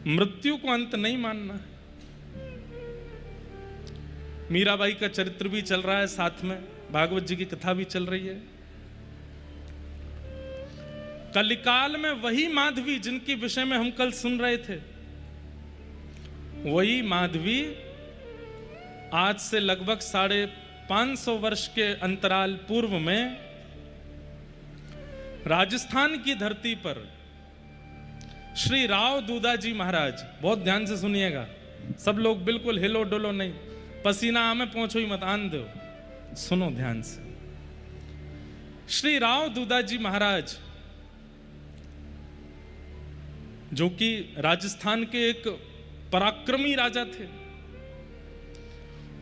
मृत्यु को अंत नहीं मानना है। मीराबाई का चरित्र भी चल रहा है, साथ में भागवत जी की कथा भी चल रही है। कलिकाल में वही माधवी जिनके विषय में हम कल सुन रहे थे, वही माधवी आज से लगभग 550 वर्ष के अंतराल पूर्व में राजस्थान की धरती पर श्री राव दूधा जी महाराज, बहुत ध्यान से सुनिएगा सब लोग, बिल्कुल हिलो डुलो नहीं, पसीना में पहुंचो ही मत, आन दो, सुनो ध्यान से। श्री राव दूधा जी महाराज जो कि राजस्थान के एक पराक्रमी राजा थे,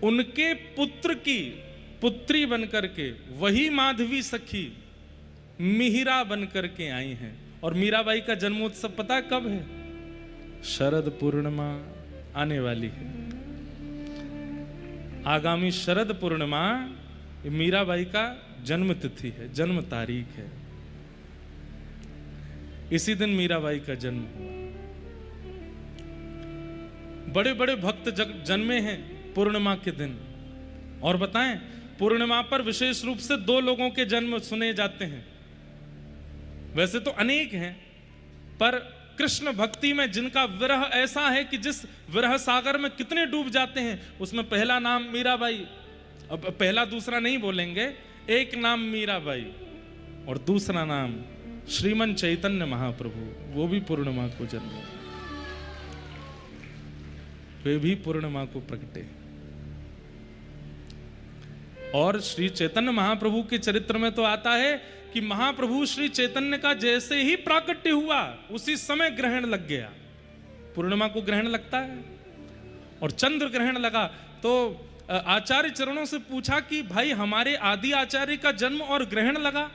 उनके पुत्र की पुत्री बनकर के वही माधवी सखी मिहिरा बनकर के आई हैं। और मीराबाई का जन्मोत्सव पता कब है? शरद पूर्णिमा आने वाली है, आगामी शरद पूर्णिमा मीराबाई का जन्म तिथि है, जन्म तारीख है। इसी दिन मीराबाई का जन्म हुआ। बड़े बड़े भक्त जन्मे हैं पूर्णिमा के दिन। और बताएं, पूर्णिमा पर विशेष रूप से 2 लोगों के जन्म सुने जाते हैं। वैसे तो अनेक हैं, पर कृष्ण भक्ति में जिनका विरह ऐसा है कि जिस विरह सागर में कितने डूब जाते हैं, उसमें पहला नाम मीराबाई, अब पहला दूसरा नहीं बोलेंगे, एक नाम मीराबाई और दूसरा नाम श्रीमन चैतन्य महाप्रभु, वो भी पूर्णिमा को जन्म, वे भी पूर्णिमा को प्रकटे। और श्री चैतन्य महाप्रभु के चरित्र में तो आता है कि महाप्रभु श्री चैतन्य का जैसे ही प्राकट्य हुआ उसी समय ग्रहण लग गया। पूर्णिमा को ग्रहण लगता है और चंद्र ग्रहण लगा तो आचार्य चरणों से पूछा कि भाई हमारे आदि आचार्य का जन्म और ग्रहण लगा?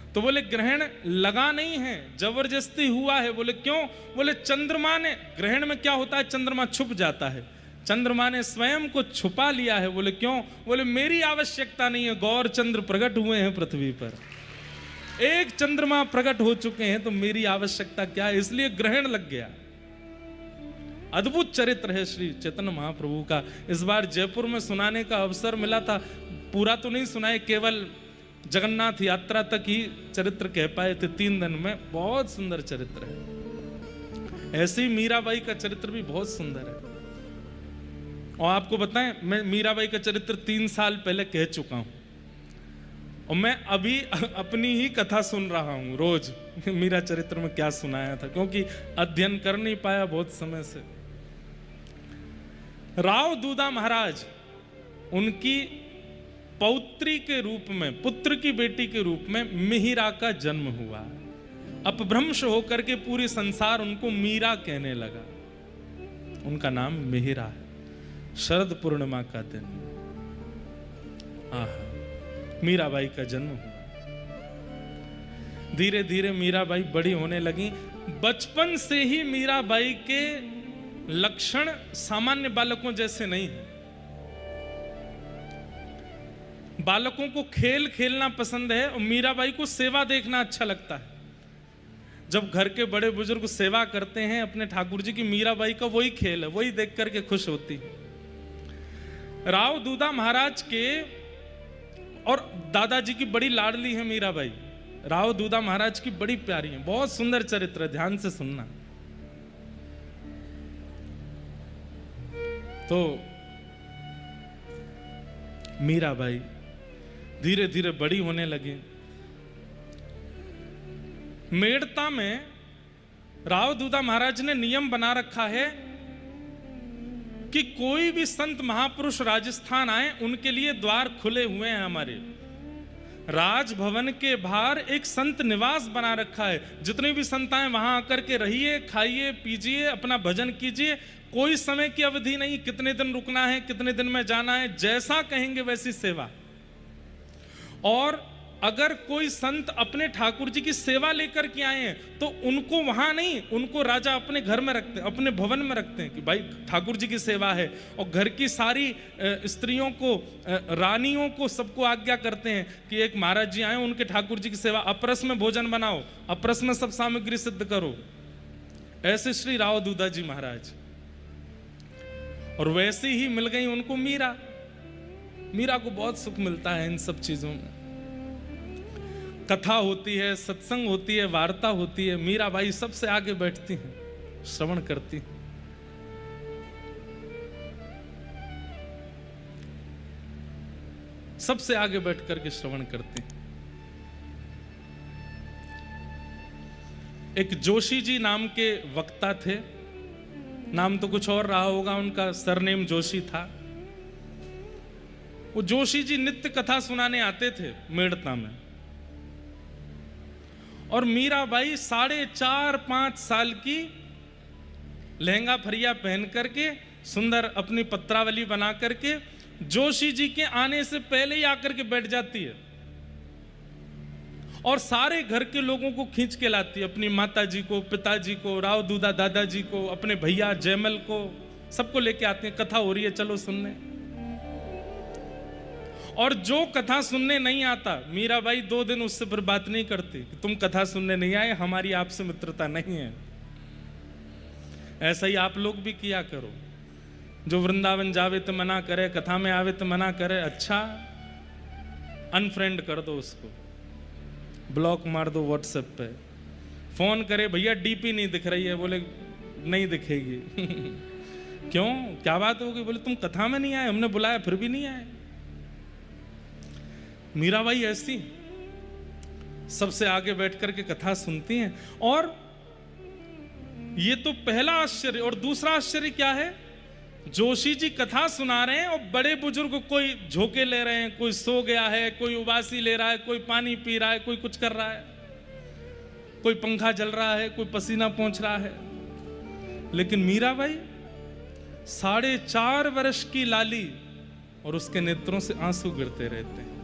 तो बोले ग्रहण लगा नहीं है, जबरदस्ती हुआ है। बोले क्यों? बोले चंद्रमा ने, ग्रहण में क्या होता है, चंद्रमा छुप जाता है, चंद्रमा ने स्वयं को छुपा लिया है। बोले क्यों? बोले मेरी आवश्यकता नहीं है, गौर चंद्र प्रकट हुए हैं पृथ्वी पर, एक चंद्रमा प्रकट हो चुके हैं, तो मेरी आवश्यकता क्या है, इसलिए ग्रहण लग गया। अद्भुत चरित्र है श्री चैतन्य महाप्रभु का। इस बार जयपुर में सुनाने का अवसर मिला था, पूरा तो नहीं सुनाए, केवल जगन्नाथ यात्रा तक ही चरित्र कह पाए थे 3 दिन में। बहुत सुंदर चरित्र है। ऐसे ही मीराबाई का चरित्र भी बहुत सुंदर है। और आपको बताएं, मैं मीराबाई का चरित्र 3 साल पहले कह चुका हूं और मैं अभी अपनी ही कथा सुन रहा हूं रोज, मीरा चरित्र में क्या सुनाया था, क्योंकि अध्ययन कर नहीं पाया बहुत समय से। राव दूधा महाराज, उनकी पौत्री के रूप में, पुत्र की बेटी के रूप में मिहिरा का जन्म हुआ। अपभ्रंश होकर के पूरी संसार उनको मीरा कहने लगा। उनका नाम मिहिरा है। शरद पूर्णिमा का दिन, आहा, मीराबाई का जन्म हुआ। धीरे धीरे मीराबाई बड़ी होने लगी। बचपन से ही मीराबाई के लक्षण सामान्य बालकों जैसे नहीं है। बालकों को खेल खेलना पसंद है और मीराबाई को सेवा देखना अच्छा लगता है। जब घर के बड़े बुजुर्ग सेवा करते हैं अपने ठाकुर जी की, मीराबाई का वही खेल है, वही देख करके खुश होती है। राव दूधा महाराज के और दादाजी की बड़ी लाडली है मीराबाई। राव दूधा महाराज की बड़ी प्यारी है। बहुत सुंदर चरित्र है, ध्यान से सुनना। तो मीराबाई धीरे धीरे बड़ी होने लगी। मेड़ता में राव दूधा महाराज ने नियम बना रखा है कि कोई भी संत महापुरुष राजस्थान आए, उनके लिए द्वार खुले हुए हैं। हमारे राजभवन के बाहर एक संत निवास बना रखा है। जितने भी संत आए वहां आकर के रहिए, खाइए, पीजिए, अपना भजन कीजिए। कोई समय की अवधि नहीं, कितने दिन रुकना है, कितने दिन में जाना है, जैसा कहेंगे वैसी सेवा। और अगर कोई संत अपने ठाकुर जी की सेवा लेकर के आए हैं तो उनको वहां नहीं, उनको राजा अपने घर में रखते हैं, अपने भवन में रखते हैं कि भाई ठाकुर जी की सेवा है। और घर की सारी स्त्रियों को, रानियों को, सबको आज्ञा करते हैं कि एक महाराज जी आए, उनके ठाकुर जी की सेवा, अपरस में भोजन बनाओ, अपरस में सब सामग्री सिद्ध करो। ऐसे श्री राव दूधा जी महाराज, और वैसे ही मिल गई उनको मीरा। मीरा को बहुत सुख मिलता है इन सब चीजों में। कथा होती है, सत्संग होती है, वार्ता होती है, मीरा बाई सबसे आगे बैठती हैं, श्रवण करती हैं। सबसे आगे बैठ करके श्रवण करती हैं। एक जोशी जी नाम के वक्ता थे, नाम तो कुछ और रहा होगा, उनका सरनेम जोशी था। वो जोशी जी नित्य कथा सुनाने आते थे मेड़ता में, और मीराबाई 4.5-5 साल की लहंगा फरिया पहन करके सुंदर अपनी पत्रावली बना करके जोशी जी के आने से पहले ही आकर के बैठ जाती है, और सारे घर के लोगों को खींच के लाती है, अपनी माता जी को, पिताजी को, राव दूधा दादाजी को, अपने भैया जयमल को, सबको लेके आते हैं। कथा हो रही है, चलो सुनने। और जो कथा सुनने नहीं आता, मीराबाई 2 दिन उससे फिर बात नहीं करती कि तुम कथा सुनने नहीं आए, हमारी आपसे मित्रता नहीं है। ऐसा ही आप लोग भी किया करो। जो वृंदावन जावे तो मना करे, कथा में आवे तो मना करे, अच्छा अनफ्रेंड कर दो उसको, ब्लॉक मार दो व्हाट्सएप पे। फोन करे, भैया डीपी नहीं दिख रही है, बोले नहीं दिखेगी। क्यों, क्या बात होगी? बोले तुम कथा में नहीं आए, हमने बुलाया फिर भी नहीं आए। मीराबाई ऐसी सबसे आगे बैठ करके कथा सुनती हैं। और ये तो पहला आश्चर्य। और दूसरा आश्चर्य क्या है, जोशी जी कथा सुना रहे हैं और बड़े बुजुर्ग कोई झोंके ले रहे हैं, कोई सो गया है, कोई उबासी ले रहा है, कोई पानी पी रहा है, कोई कुछ कर रहा है, कोई पंखा जल रहा है, कोई पसीना पोंछ रहा है। लेकिन मीराबाई 4.5 वर्ष की लाली, और उसके नेत्रों से आंसू गिरते रहते हैं।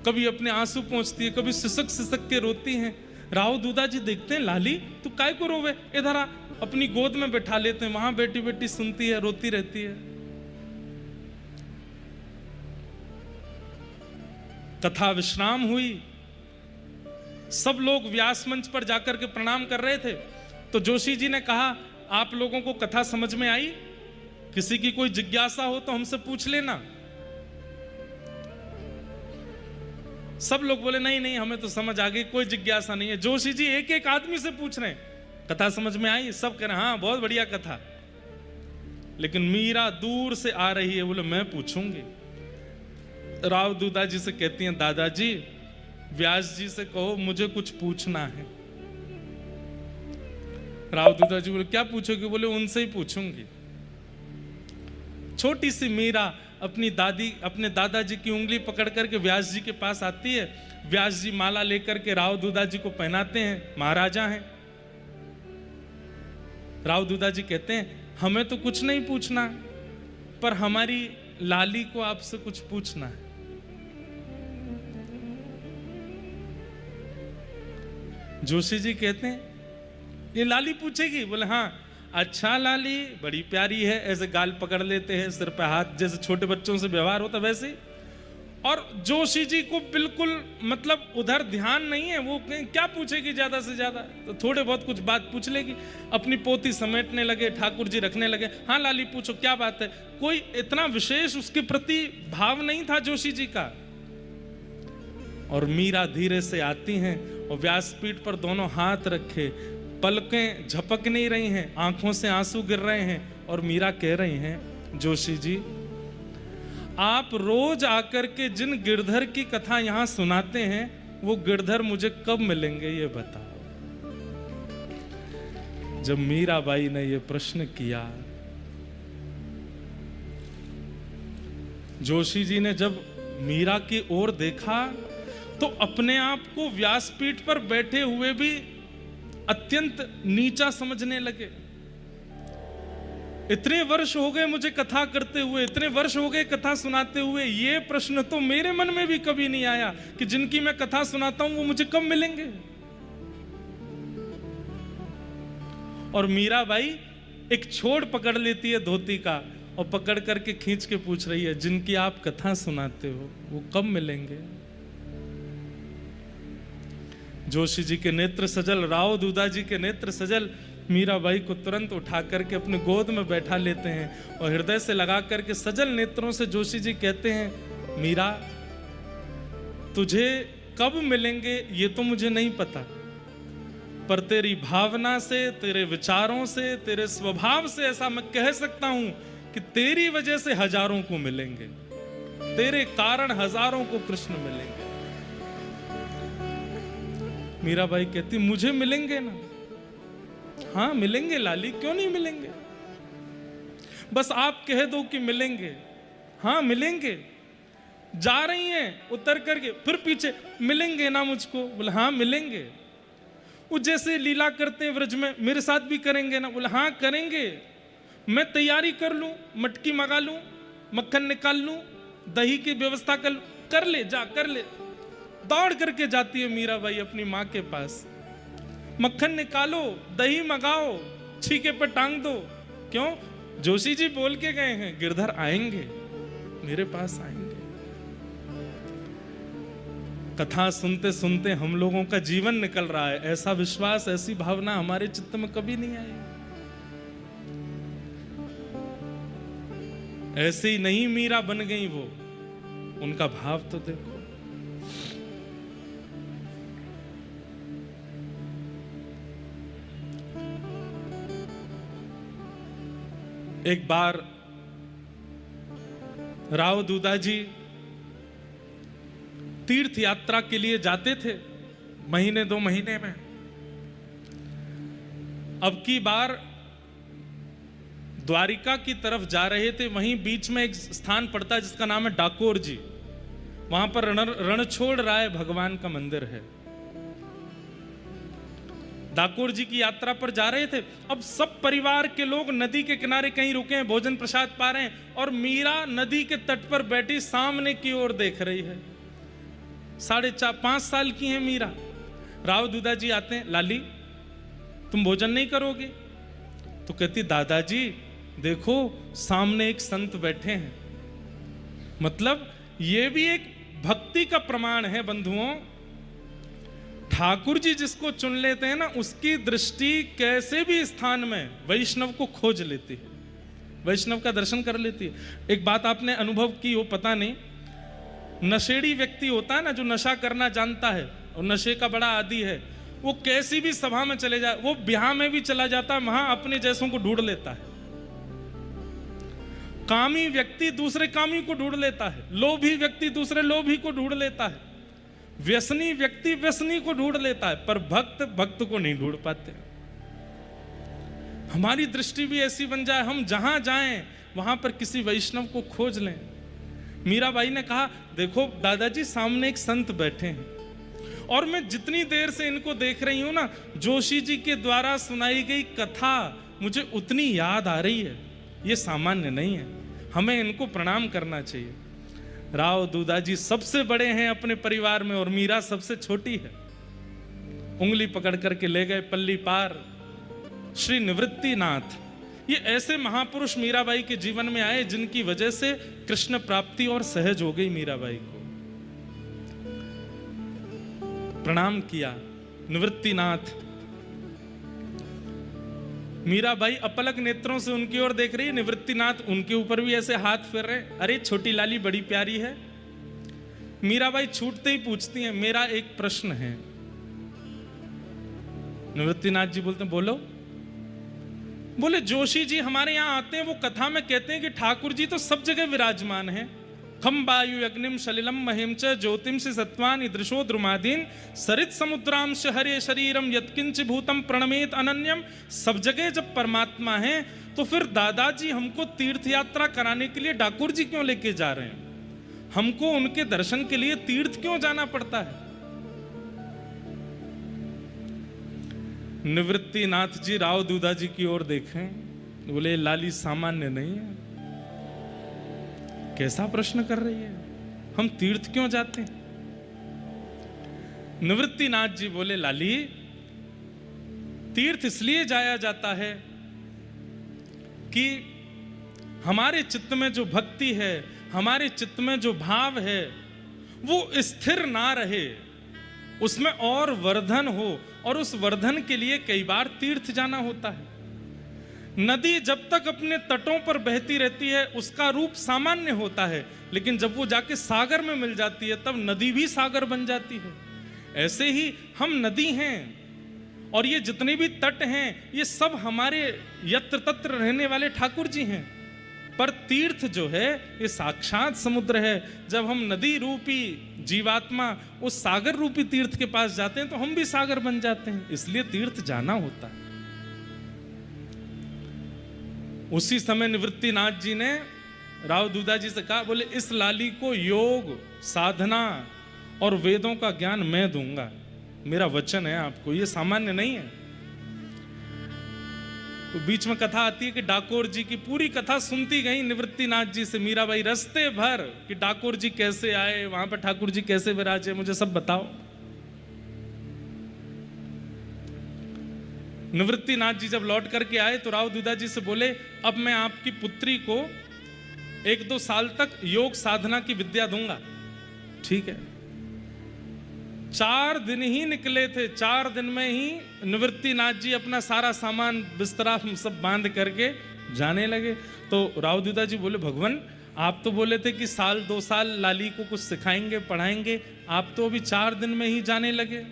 कभी अपने आंसू पोंछती है, कभी सिसक सिसक के रोती हैं। राव दूधा जी देखते हैं, लाली तू काय को रोवे, इधर आ। अपनी गोद में बैठा लेते हैं, वहां बेटी बेटी सुनती है, रोती रहती है। कथा विश्राम हुई, सब लोग व्यास मंच पर जाकर के प्रणाम कर रहे थे। तो जोशी जी ने कहा, आप लोगों को कथा समझ में आई? किसी की कोई जिज्ञासा हो तो हमसे पूछ लेना। सब लोग बोले नहीं नहीं, हमें तो समझ आ गई, कोई जिज्ञासा नहीं है। जोशी जी एक एक आदमी से पूछ रहे हैं, कथा समझ में आई? सब कह रहे हैं हाँ बहुत बढ़िया कथा। लेकिन मीरा दूर से आ रही है, बोले मैं पूछूंगी। राव दूधा जी से कहती हैं, दादाजी व्यास जी से कहो मुझे कुछ पूछना है। राव दूधा जी बोले क्या पूछोगे? बोले उनसे ही पूछूंगी। छोटी सी मीरा अपनी दादी, अपने दादाजी की उंगली पकड़ करके व्यास जी के पास आती है। व्यास जी माला लेकर के राव दूधा जी को पहनाते हैं, महाराजा हैं। राव दूधा जी कहते हैं, हमें तो कुछ नहीं पूछना, पर हमारी लाली को आपसे कुछ पूछना है। जोशी जी कहते हैं, ये लाली पूछेगी? बोले हाँ। अच्छा लाली बड़ी प्यारी है, ऐसे गाल पकड़ लेते हैं, सिर पे हाथ, जैसे छोटे बच्चों से व्यवहार होता वैसे। और जोशी जी को बिल्कुल मतलब उधर ध्यान नहीं है, वो क्या पूछेगी ज्यादा से ज्यादा, तो थोड़े बहुत कुछ बात पूछ लेगी। अपनी पोती समेटने लगे, ठाकुर जी रखने लगे। हाँ लाली पूछो क्या बात है। कोई इतना विशेष उसके प्रति भाव नहीं था जोशी जी का। और मीरा धीरे से आती हैं और व्यासपीठ पर दोनों हाथ रखे, पलकें झपक नहीं रही हैं, आंखों से आंसू गिर रहे हैं। और मीरा कह रही हैं, जोशी जी आप रोज आकर के जिन गिरधर की कथा यहां सुनाते हैं, वो गिरधर मुझे कब मिलेंगे ये बताओ। जब मीराबाई ने ये प्रश्न किया, जोशी जी ने जब मीरा की ओर देखा तो अपने आप को व्यासपीठ पर बैठे हुए भी अत्यंत नीचा समझने लगे। इतने वर्ष हो गए मुझे कथा करते हुए, इतने वर्ष हो गए कथा सुनाते हुए, ये प्रश्न तो मेरे मन में भी कभी नहीं आया कि जिनकी मैं कथा सुनाता हूं वो मुझे कब मिलेंगे। और मीराबाई एक छोड़ पकड़ लेती है धोती का और पकड़ करके खींच के पूछ रही है, जिनकी आप कथा सुनाते हो वो कब मिलेंगे। जोशी जी के नेत्र सजल, राव दूधा जी के नेत्र सजल। मीराबाई को तुरंत उठा करके अपने गोद में बैठा लेते हैं और हृदय से लगा करके सजल नेत्रों से जोशी जी कहते हैं, मीरा तुझे कब मिलेंगे ये तो मुझे नहीं पता, पर तेरी भावना से, तेरे विचारों से, तेरे स्वभाव से ऐसा मैं कह सकता हूं कि तेरी वजह से हजारों को मिलेंगे, तेरे कारण हजारों को कृष्ण मिलेंगे। मीराबाई कहती, मुझे मिलेंगे ना? हाँ मिलेंगे लाली, क्यों नहीं मिलेंगे, बस आप कह दो कि मिलेंगे। हाँ मिलेंगे। जा रही हैं उतर करके, फिर पीछे, मिलेंगे ना मुझको? बोले हाँ मिलेंगे। वो जैसे लीला करते हैं व्रज में, मेरे साथ भी करेंगे ना? बोले हाँ करेंगे। मैं तैयारी कर लूं, मटकी मंगा लूं, मक्खन निकाल लूं, दही की व्यवस्था कर ले, जा कर ले। दौड़ करके जाती है मीराबाई अपनी माँ के पास, मक्खन निकालो, दही मंगाओ, छीके पर टांग दो। क्यों? जोशी जी बोल के गए हैं गिरधर आएंगे, मेरे पास आएंगे। कथा सुनते सुनते हम लोगों का जीवन निकल रहा है। ऐसा विश्वास, ऐसी भावना हमारे चित्त में कभी नहीं आई। ऐसे ही नहीं मीरा बन गई वो, उनका भाव तो देखो। एक बार राव दूधा जी तीर्थ यात्रा के लिए जाते थे, महीने 2 महीने में। अब की बार द्वारिका की तरफ जा रहे थे, वहीं बीच में एक स्थान पड़ता है जिसका नाम है डाकोर जी। वहां पर रणछोड़ राय भगवान का मंदिर है। डाकोर जी की यात्रा पर जा रहे थे। अब सब परिवार के लोग नदी के किनारे कहीं रुके हैं, भोजन प्रसाद पा रहे हैं, और मीरा नदी के तट पर बैठी सामने की ओर देख रही है। 4.5-5 साल की है मीरा। राव दूधा जी आते हैं, लाली तुम भोजन नहीं करोगे? तो कहती, दादाजी देखो सामने एक संत बैठे हैं। मतलब ये भी एक भक्ति का प्रमाण है बंधुओं। ठाकुर जी जिसको चुन लेते हैं ना, उसकी दृष्टि कैसे भी स्थान में वैष्णव को खोज लेती है, वैष्णव का दर्शन कर लेती है। एक बात आपने अनुभव की हो, पता नहीं, नशेड़ी व्यक्ति होता है ना, जो नशा करना जानता है और नशे का बड़ा आदी है, वो कैसी भी सभा में चले जाए, वो ब्याह में भी चला जाता है, वहां अपने जैसों को ढूंढ लेता है। कामी व्यक्ति दूसरे कामी को ढूंढ लेता है, लोभी व्यक्ति दूसरे लोभी को ढूंढ लेता है, व्यसनी व्यक्ति व्यसनी को ढूंढ लेता है, पर भक्त भक्त को नहीं ढूंढ पाते। हमारी दृष्टि भी ऐसी बन जाए, हम जहां जाएं वहां पर किसी वैष्णव को खोज लें। मीराबाई ने कहा, देखो दादाजी सामने एक संत बैठे हैं, और मैं जितनी देर से इनको देख रही हूं ना, जोशी जी के द्वारा सुनाई गई कथा मुझे उतनी याद आ रही है। ये सामान्य नहीं है, हमें इनको प्रणाम करना चाहिए। राव दूधा जी सबसे बड़े हैं अपने परिवार में, और मीरा सबसे छोटी है। उंगली पकड़ करके ले गए पल्ली पार श्री निवृत्तिनाथ। ये ऐसे महापुरुष मीराबाई के जीवन में आए जिनकी वजह से कृष्ण प्राप्ति और सहज हो गई मीराबाई को। प्रणाम किया निवृत्तिनाथ। मीराबाई अपलक नेत्रों से उनकी ओर देख रही है, निवृत्तिनाथ उनके ऊपर भी ऐसे हाथ फेर रहे। अरे छोटी लाली बड़ी प्यारी है। मीराबाई छूटते ही पूछती हैं, मेरा एक प्रश्न है। निवृत्तिनाथ जी बोलते हैं, बोलो। बोले, जोशी जी हमारे यहाँ आते हैं, वो कथा में कहते हैं कि ठाकुर जी तो सब जगह विराजमान हैं। खम वायु अग्निम सलिलम महिम च ज्योतिम से सत्वान दृशो द्रुमादीन सरित समुद्राम से हरे शरीरम यत्किंच भूतम प्रणमेत अनन्यम। सब जगह जब परमात्मा है, तो फिर दादाजी हमको तीर्थ यात्रा कराने के लिए डाकोर जी क्यों लेके जा रहे हैं? हमको उनके दर्शन के लिए तीर्थ क्यों जाना पड़ता है? निवृत्तिनाथ जी राव दूधा जी की ओर देखें, बोले लाली सामान्य नहीं है, कैसा प्रश्न कर रही है, हम तीर्थ क्यों जाते हैं? निवृत्तिनाथ जी बोले, लाली तीर्थ इसलिए जाया जाता है कि हमारे चित्त में जो भक्ति है, हमारे चित्त में जो भाव है, वो स्थिर ना रहे, उसमें और वर्धन हो, और उस वर्धन के लिए कई बार तीर्थ जाना होता है। नदी जब तक अपने तटों पर बहती रहती है उसका रूप सामान्य होता है, लेकिन जब वो जाके सागर में मिल जाती है तब नदी भी सागर बन जाती है। ऐसे ही हम नदी हैं, और ये जितने भी तट हैं ये सब हमारे यत्र तत्र रहने वाले ठाकुर जी हैं। पर तीर्थ जो है ये साक्षात समुद्र है। जब हम नदी रूपी जीवात्मा उस सागर रूपी तीर्थ के पास जाते हैं तो हम भी सागर बन जाते हैं, इसलिए तीर्थ जाना होता है। उसी समय निवृत्तिनाथ जी ने राव दूधा जी से कहा, बोले इस लाली को योग, साधना और वेदों का ज्ञान मैं दूंगा, मेरा वचन है आपको, ये सामान्य नहीं है। तो बीच में कथा आती है कि डाकोर जी की पूरी कथा सुनती गई निवृत्तिनाथ जी से मीराबाई रास्ते भर, कि डाकोर जी कैसे आए, वहां पर ठाकुर जी कैसे विराजे, मुझे सब बताओ। निवृत्तिनाथ जी जब लौट करके आए तो राव दूधा जी से बोले, अब मैं आपकी पुत्री को 1-2 साल तक योग साधना की विद्या दूंगा। ठीक है। 4 दिन ही निकले थे, 4 दिन में ही निवृत्तिनाथ जी अपना सारा सामान बिस्तरा सब बांध करके जाने लगे। तो राव दूधा जी बोले, भगवान आप तो बोले थे कि 1-2 साल लाली को कुछ सिखाएंगे पढ़ाएंगे, आप तो अभी 4 दिन में ही जाने लगे।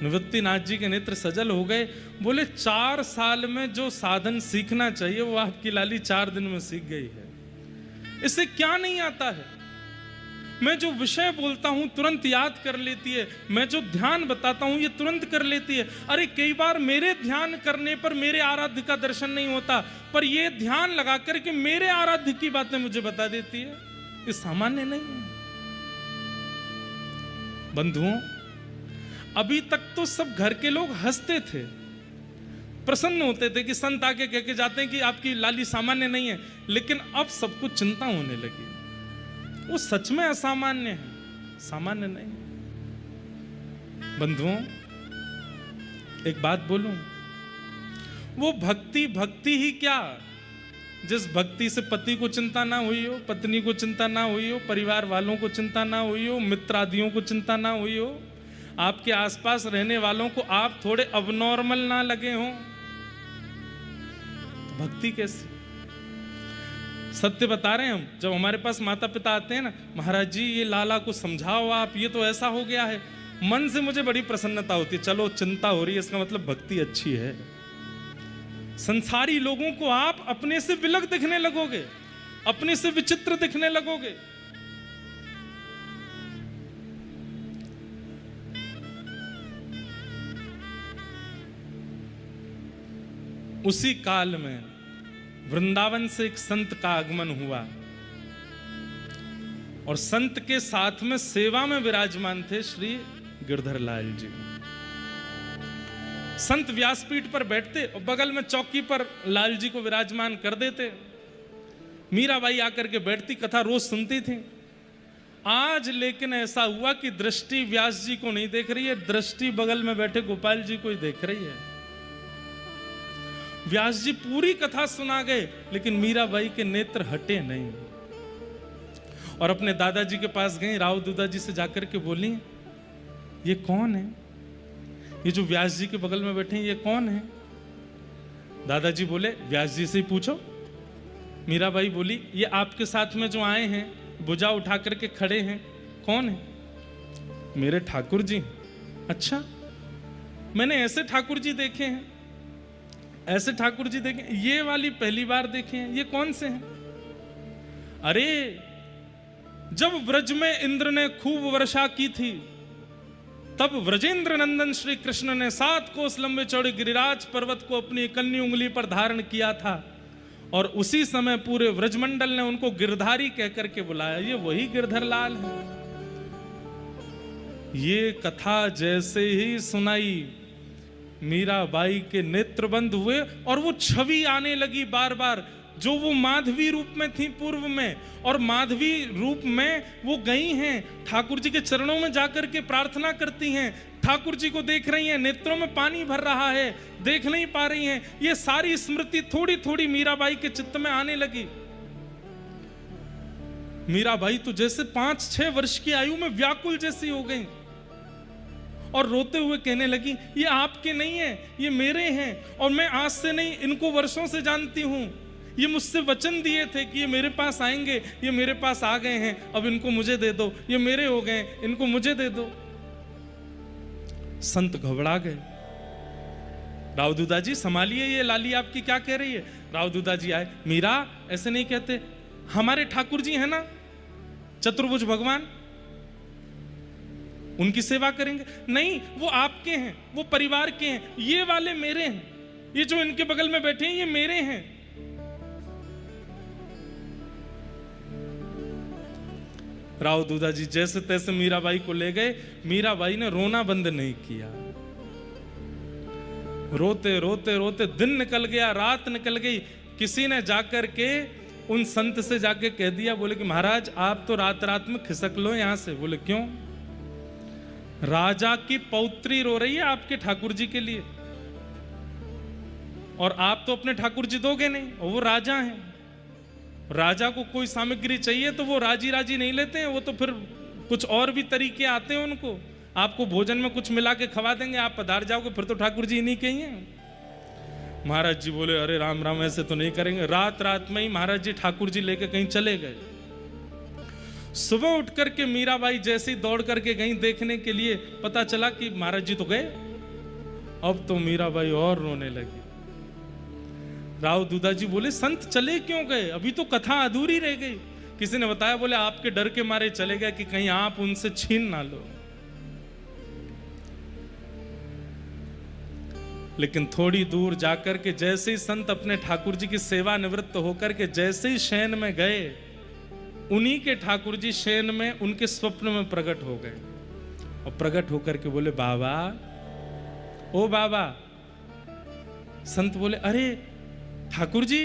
निवृत्तिनाथ जी के नेत्र सजल हो गए, बोले 4 साल में जो साधन सीखना चाहिए वो आपकी लाली 4 दिन में सीख गई है। इसे क्या नहीं आता है? मैं जो विषय बोलता हूं तुरंत याद कर लेती है, मैं जो ध्यान बताता हूं ये तुरंत कर लेती है। अरे कई बार मेरे ध्यान करने पर मेरे आराध्य का दर्शन नहीं होता, पर ये ध्यान लगा करके मेरे आराध्य की बातें मुझे बता देती है। ये सामान्य नहीं है। बंधुओं, अभी तक तो सब घर के लोग हंसते थे, प्रसन्न होते थे कि संत आके कह के जाते हैं कि आपकी लाली सामान्य नहीं है, लेकिन अब सबको चिंता होने लगी। वो सच में असामान्य है, सामान्य नहीं। बंधुओं, एक बात बोलूं, वो भक्ति भक्ति ही क्या, जिस भक्ति से पति को चिंता ना हुई हो, पत्नी को चिंता ना हुई हो, परिवार वालों को चिंता ना हुई हो, मित्र आदियों को चिंता ना हुई हो, आपके आसपास रहने वालों को आप थोड़े अबनॉर्मल ना लगे हों, तो भक्ति कैसी? सत्य बता रहे हैं हम। जब हमारे पास माता पिता आते हैं ना, महाराज जी ये लाला को समझाओ आप, ये तो ऐसा हो गया है, मन से मुझे बड़ी प्रसन्नता होती है। चलो चिंता हो रही है, इसका मतलब भक्ति अच्छी है। संसारी लोगों को आप अपने से विलग दिखने लगोगे, अपने से विचित्र दिखने लगोगे। उसी काल में वृंदावन से एक संत का आगमन हुआ, और संत के साथ में सेवा में विराजमान थे श्री गिरधर लाल जी। संत व्यासपीठ पर बैठते और बगल में चौकी पर लाल जी को विराजमान कर देते। मीराबाई आकर के बैठती, कथा रोज सुनती थी। आज लेकिन ऐसा हुआ कि दृष्टि व्यास जी को नहीं देख रही है, दृष्टि बगल में बैठे गोपाल जी को ही देख रही है। व्यास जी पूरी कथा सुना गए, लेकिन मीराबाई के नेत्र हटे नहीं, और अपने दादाजी के पास गई, राव दूधा जी से जाकर के बोली, ये कौन है? ये जो व्यास जी के बगल में बैठे हैं ये कौन है? दादाजी बोले, व्यास जी से ही पूछो। मीराबाई बोली, ये आपके साथ में जो आए हैं, भुजा उठा करके खड़े हैं, कौन है? मेरे ठाकुर जी। अच्छा, मैंने ऐसे ठाकुर जी देखे हैं, ऐसे ठाकुर जी देखे, ये वाली पहली बार देखे हैं, ये कौन से हैं? अरे जब व्रज में इंद्र ने खूब वर्षा की थी, तब व्रजेंद्र नंदन श्री कृष्ण ने 7 कोस लंबे चौड़े गिरिराज पर्वत को अपनी कन्नी उंगली पर धारण किया था, और उसी समय पूरे व्रजमंडल ने उनको गिरधारी कहकर के बुलाया। ये वही गिरधर लाल है। ये कथा जैसे ही सुनाई, मीराबाई के नेत्र बंद हुए, और वो छवि आने लगी बार बार, जो वो माधवी रूप में थी पूर्व में, और माधवी रूप में वो गई हैं, ठाकुर जी के चरणों में जाकर के प्रार्थना करती हैं, ठाकुर जी को देख रही हैं, नेत्रों में पानी भर रहा है, देख नहीं पा रही हैं। ये सारी स्मृति थोड़ी थोड़ी मीराबाई के चित्त में आने लगी। मीराबाई तो जैसे 5-6 वर्ष की आयु में व्याकुल जैसी हो गई और रोते हुए कहने लगी, ये आपके नहीं है, ये मेरे हैं, और मैं आज से नहीं, इनको वर्षों से जानती हूं। ये मुझसे वचन दिए थे कि ये मेरे पास आएंगे, ये मेरे पास आ गए हैं, अब इनको मुझे दे दो, ये मेरे हो गए, इनको मुझे दे दो। संत घबरा गए। राव दूधा जी संभालिए, ये लाली आपकी क्या कह रही है। राव दूधा जी आए, मीरा ऐसे नहीं कहते, हमारे ठाकुर जी है ना चतुर्भुज भगवान, उनकी सेवा करेंगे। नहीं, वो आपके हैं, वो परिवार के हैं, ये वाले मेरे हैं, ये जो इनके बगल में बैठे हैं ये मेरे हैं। राव दूधा जी जैसे तैसे मीराबाई को ले गए। मीराबाई ने रोना बंद नहीं किया। रोते रोते रोते दिन निकल गया, रात निकल गई। किसी ने जाकर के उन संत से जाके कह दिया, बोले कि महाराज आप तो रात रात में खिसक लो यहां से। बोले क्यों? राजा की पौत्री रो रही है आपके ठाकुर जी के लिए, और आप तो अपने ठाकुर जी दोगे नहीं, और वो राजा हैं। राजा को कोई सामग्री चाहिए तो वो राजी राजी नहीं लेते हैं, वो तो फिर कुछ और भी तरीके आते हैं उनको। आपको भोजन में कुछ मिला के खवा देंगे, आप पधार जाओगे, फिर तो ठाकुर जी नहीं कहिए। महाराज जी बोले, अरे राम राम, ऐसे तो नहीं करेंगे। रात रात में ही महाराज जी ठाकुर जी लेके कहीं चले गए। सुबह उठ करके मीराबाई जैसे ही दौड़ करके गई देखने के लिए, पता चला कि महाराज जी तो गए। अब तो मीराबाई और रोने लगी। राव दूधा जी बोले, संत चले क्यों गए? अभी तो कथा अधूरी रह गई। किसी ने बताया, बोले आपके डर के मारे चले गए कि कहीं आप उनसे छीन ना लो। लेकिन थोड़ी दूर जाकर के जैसे ही संत अपने ठाकुर जी की सेवा निवृत्त होकर के जैसे ही शयन में गए, उन्हीं के ठाकुर जी शयन में उनके स्वप्न में प्रकट हो गए। और प्रकट होकर के बोले, बाबा, ओ बाबा। संत बोले, अरे ठाकुर जी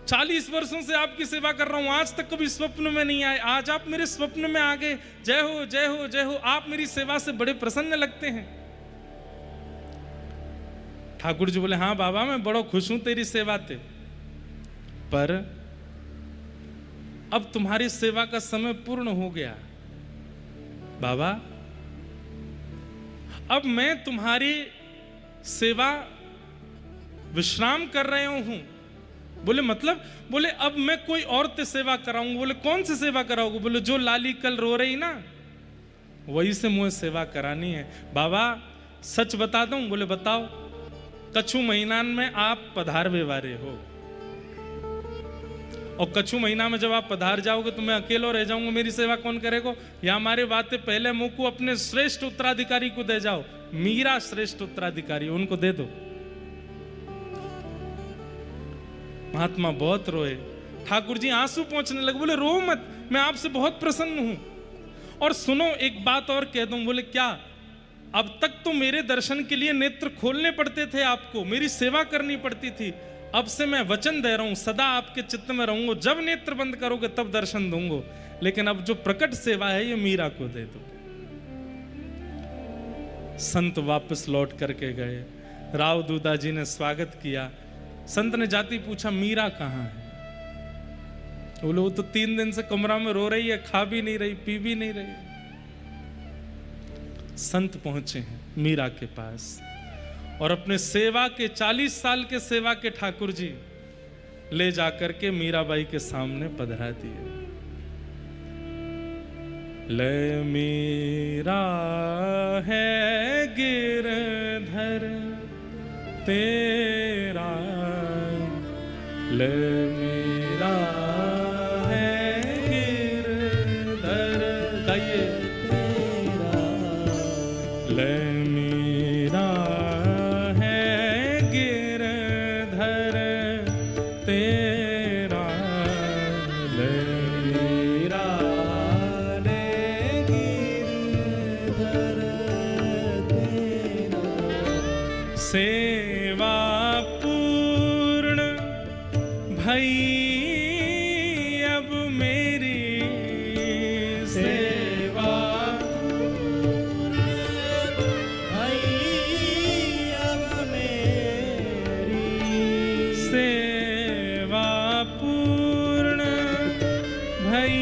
40 वर्षों से आपकी सेवा कर रहा हूं, आज तक कभी स्वप्न में नहीं आए, आज आप मेरे स्वप्न में आ गए। जय हो जय हो जय हो, आप मेरी सेवा से बड़े प्रसन्न लगते हैं। ठाकुर जी बोले, हाँ बाबा, मैं बड़ा खुश हूं तेरी सेवा से, पर अब तुम्हारी सेवा का समय पूर्ण हो गया। बाबा, अब मैं तुम्हारी सेवा विश्राम कर रहे हूं। बोले मतलब? बोले अब मैं कोई और ते सेवा कराऊंगा। बोले कौन सी सेवा कराओगे? बोले जो लाली कल रो रही ना, वही से मुझे सेवा करानी है। बाबा सच बता दूं? बोले बताओ। कछु महीना में आप पधार व्यवहारे हो, और कछु महीना में जब आप पधार जाओगे तो मैं अकेला रह जाऊंगा, मेरी सेवा कौन करेगा? या हमारे बातें पहले मुंह को अपने श्रेष्ठ उत्तराधिकारी को दे जाओ। मीरा श्रेष्ठ उत्तराधिकारी, उनको दे दो। महात्मा बहुत रोए। ठाकुर जी आंसू पहुंचने लगे। बोले रो मत, मैं आपसे बहुत प्रसन्न हूं। और सुनो एक बात और कह दूं। बोले क्या? अब तक तो मेरे दर्शन के लिए नेत्र खोलने पड़ते थे, आपको मेरी सेवा करनी पड़ती थी। अब से मैं वचन दे रहा हूं, सदा आपके चित्त में रहूंगा। जब नेत्र बंद करोगे तब दर्शन दूंगा, लेकिन अब जो प्रकट सेवा है ये मीरा को दे दो। संत वापस लौट करके गए। राव दूधा जी ने स्वागत किया। संत ने जाति पूछा, मीरा कहाँ है? बोले वो तो 3 दिन से कमरा में रो रही है, खा भी नहीं रही, पी भी नहीं रही। संत पहुंचे हैं मीरा के पास, और अपने सेवा के 40 साल के सेवा के ठाकुर जी ले जाकर के मीराबाई के सामने पधरा दिए। ले मीरा है गिरधर तेरा, ले मीरा है गिरधर, गाइए। ले मीरा है गिरधर तेरा, ले मीरा रे गिरधर तेरा। सेवा पूर्ण भई अब मेरी, सेवा पूर्ण भई अब मेरी, सेवा पूर्ण भई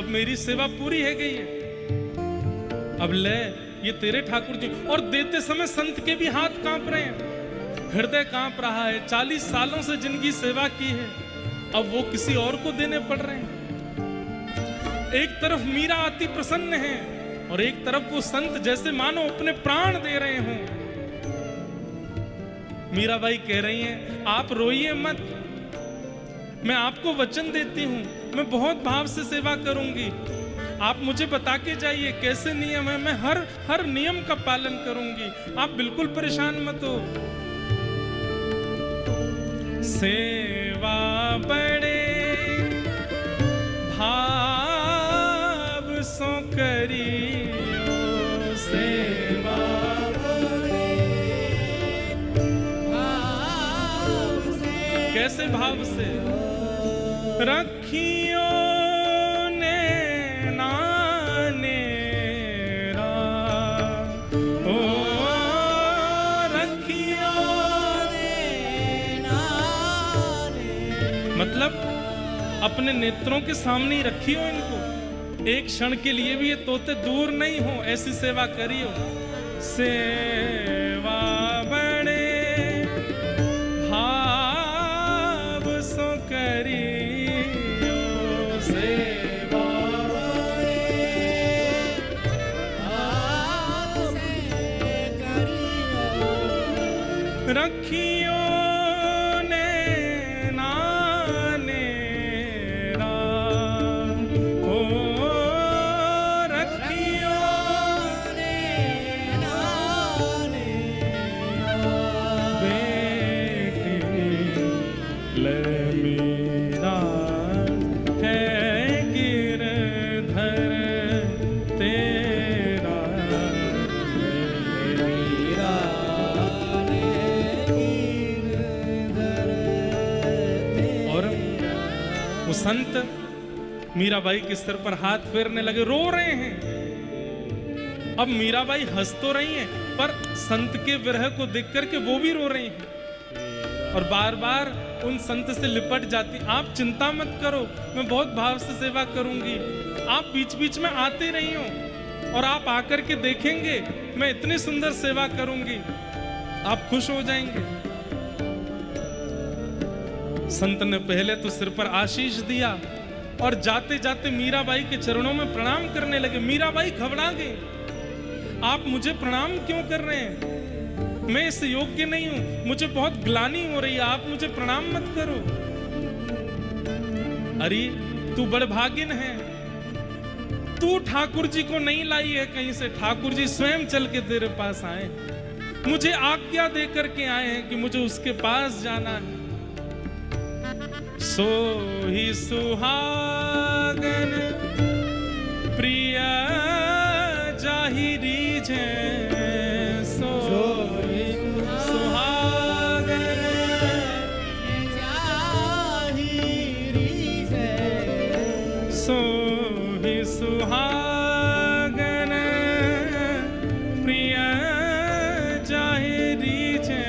अब मेरी सेवा पूरी है गई है, अब ले ये तेरे ठाकुर जी। और देते समय संत के भी हाथ कांप रहे हैं, हृदय कांप रहा है। 40 सालों से जिनकी सेवा की है अब वो किसी और को देने पड़ रहे हैं। एक तरफ मीरा अति प्रसन्न है और एक तरफ वो संत जैसे मानो अपने प्राण दे रहे हों। मीराबाई कह रही हैं, आप रोइए मत, मैं आपको वचन देती हूं, मैं बहुत भाव से सेवा करूंगी। आप मुझे बता के जाइए कैसे नियम है, मैं हर नियम का पालन करूंगी, आप बिल्कुल परेशान मत हो। सेवा बड़े भाव सो करियो, सेवा बड़े भाव से। कैसे भाव से? रखियो मतलब अपने नेत्रों के सामने ही रखियो इनको, एक क्षण के लिए भी ये तोते दूर नहीं हो, ऐसी सेवा करियो। सेवा बड़े भाव सो करियो, सेवा बड़े भाव से करियो। रखियो संत मीराबाई के सिर पर हाथ फेरने लगे, रो रहे हैं। अब मीराबाई हंस तो रही हैं, पर संत के विरह को देख करके वो भी रो रही हैं और बार बार उन संत से लिपट जाती। आप चिंता मत करो, मैं बहुत भाव से सेवा करूंगी, आप बीच बीच में आते रही हो और आप आकर के देखेंगे मैं इतनी सुंदर सेवा करूंगी, आप खुश हो जाएंगे। संत ने पहले तो सिर पर आशीष दिया और जाते जाते मीराबाई के चरणों में प्रणाम करने लगे। मीराबाई घबरा गई, आप मुझे प्रणाम क्यों कर रहे हैं? मैं इस योग्य नहीं हूं, मुझे बहुत ग्लानि हो रही है, आप मुझे प्रणाम मत करो। अरे तू बड़भागिन है, तू ठाकुर जी को नहीं लाई है कहीं से, ठाकुर जी स्वयं चल के तेरे पास आए, मुझे आज्ञा दे करके आए हैं कि मुझे उसके पास जाना है। सो ही सुहागन प्रिय जाहिरी जे, सो ही सुहागन जाहिरी जे, सो ही सुहागन प्रिय जाहिरी जे,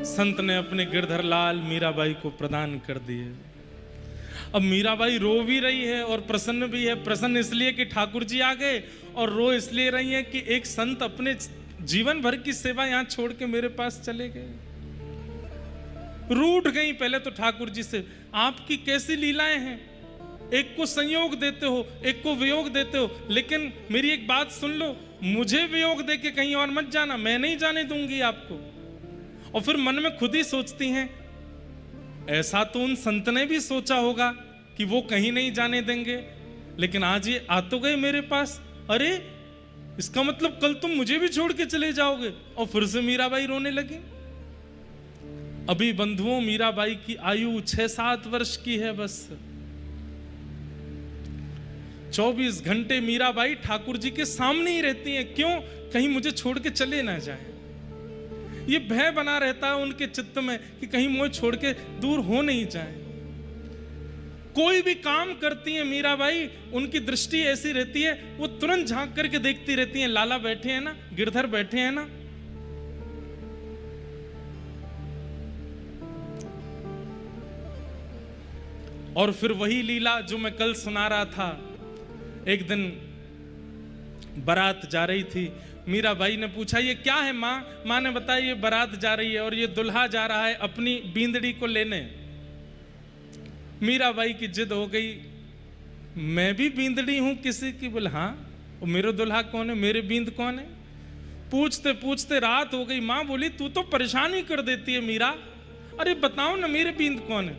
संत ने अपने गिरधर लाल मीराबाई को प्रदान कर दिए। अब मीराबाई रो भी रही है और प्रसन्न भी है। प्रसन्न इसलिए कि ठाकुर जी आ गए, और रो इसलिए रही है कि एक संत अपने जीवन भर की सेवा यहाँ छोड़ के मेरे पास चले गए। रूठ गई पहले तो ठाकुर जी से, आपकी कैसी लीलाएं हैं, एक को संयोग देते हो, एक को वियोग देते हो, लेकिन मेरी एक बात सुन लो, मुझे वियोग दे के कहीं और मत जाना, मैं नहीं जाने दूंगी आपको। और फिर मन में खुद ही सोचती हैं, ऐसा तो उन संत ने भी सोचा होगा कि वो कहीं नहीं जाने देंगे, लेकिन आज ये आ तो गए मेरे पास, अरे इसका मतलब कल तुम मुझे भी छोड़ के चले जाओगे। और फिर से मीराबाई रोने लगी। अभी बंधुओं मीराबाई की आयु 6-7 वर्ष की है बस। 24 घंटे मीराबाई ठाकुर जी के सामने ही रहती हैं। क्यों? कहीं मुझे छोड़ के चले ना जाए। ये भय बना रहता है उनके चित्त में कि कहीं मुझे छोड़ के दूर हो नहीं जाए। कोई भी काम करती हैं मीराबाई, उनकी दृष्टि ऐसी रहती है, वो तुरंत झांक करके देखती रहती हैं, लाला बैठे हैं ना, गिरधर बैठे हैं ना। और फिर वही लीला जो मैं कल सुना रहा था। एक दिन बारात जा रही थी, मीराबाई ने पूछा ये क्या है माँ? माँ ने बताया ये बारात जा रही है और ये दुल्हा जा रहा है अपनी बींदड़ी को लेने। मीराबाई की जिद हो गई, मैं भी बींदड़ी हूं किसी की? बोले हाँ। और मेरे दुल्हा कौन है, मेरे बींद कौन है? पूछते पूछते रात हो गई। माँ बोली तू तो परेशान ही कर देती है मीरा, अरे बताओ ना मेरे बींद कौन है?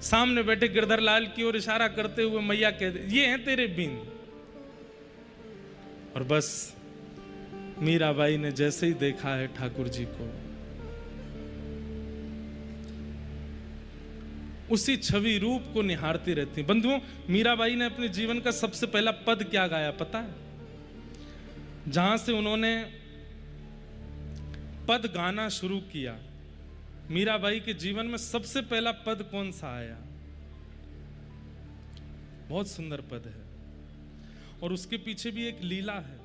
सामने बैठे गिरधर लाल की ओर इशारा करते हुए मैया कहते ये हैं तेरे बींद। और बस मीराबाई ने जैसे ही देखा है ठाकुर जी को, उसी छवि रूप को निहारती रहती। बंधुओं, मीराबाई ने अपने जीवन का सबसे पहला पद क्या गाया पता है? जहां से उन्होंने पद गाना शुरू किया, मीराबाई के जीवन में सबसे पहला पद कौन सा आया? बहुत सुंदर पद है और उसके पीछे भी एक लीला है।